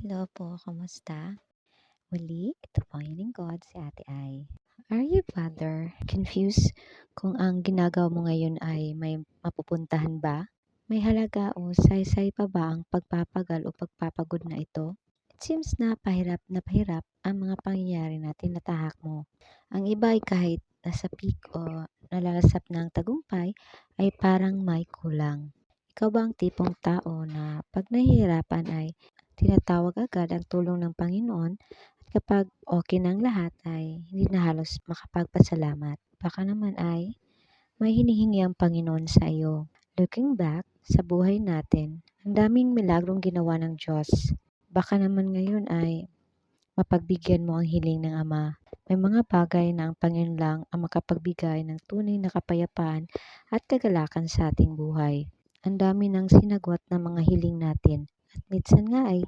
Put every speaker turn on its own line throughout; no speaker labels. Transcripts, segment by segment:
Hello po, kamusta? Muli, ito po ang lingkod, si Ate Ai. Are you bother confused kung ang ginagawa mo ngayon ay may mapupuntahan ba? May halaga o saysay pa ba ang pagpapagal o pagpapagod na ito? It seems na pahirap ang mga pangyayari na tinatahak mo. Ang iba ay kahit nasa peak o nalalasap ng tagumpay ay parang may kulang. Ikaw ba ang tipong tao na pag nahihirapan ay tinatawag agad ang tulong ng Panginoon at kapag okay ng lahat ay hindi na halos makapagpasalamat? Baka naman ay may hinihingi ang Panginoon sa iyo. Looking back sa buhay natin, ang daming milagrong ginawa ng Diyos. Baka naman ngayon ay mapagbigyan mo ang hiling ng Ama. May mga bagay na ang Panginoon lang ang makapagbigay ng tunay na kapayapaan at kagalakan sa ating buhay. Ang dami ng sinagwat ng mga hiling natin at minsan nga ay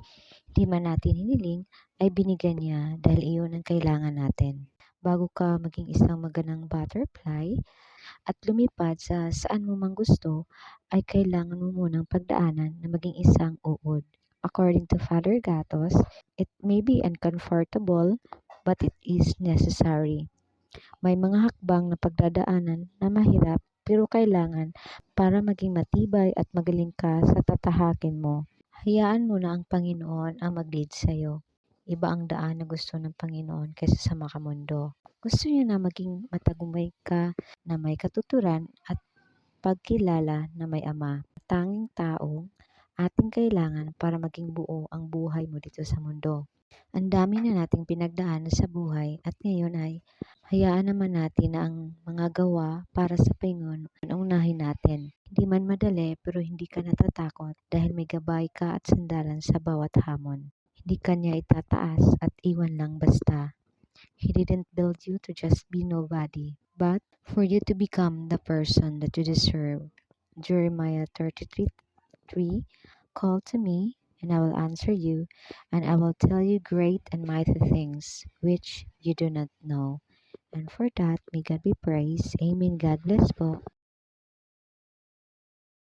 hindi man natin hiniling ay binigyan niya dahil iyon ang kailangan natin. Bago ka maging isang magandang butterfly at lumipad sa saan mo mang gusto, ay kailangan mo munang pagdaanan na maging isang uod. According to Father Gatos, it may be uncomfortable but it is necessary. May mga hakbang na pagdadaanan na mahirap pero kailangan para maging matibay at magaling ka sa tatahakin mo. Hayaan mo na ang Panginoon ang mag-lead sa'yo. Iba ang daan na gusto ng Panginoon kaysa sa makamundo. Gusto niya na maging matagumpay ka na may katuturan at pagkilala na may Ama. Tanging taong ating kailangan para maging buo ang buhay mo dito sa mundo. Ang dami na nating pinagdaanan sa buhay at ngayon ay hayaan naman natin na ang mga gawa para sa Panginoon ang unahin natin. Hindi man madali pero hindi ka natatakot dahil may gabay ka at sandalan sa bawat hamon. Hindi ka niya itataas at iwan lang basta. He didn't build you to just be nobody, but for you to become the person that you deserve. Jeremiah 33:3, call to me, and I will answer you, and I will tell you great and mighty things which you do not know. And for that, may God be praised. Amen. God bless po.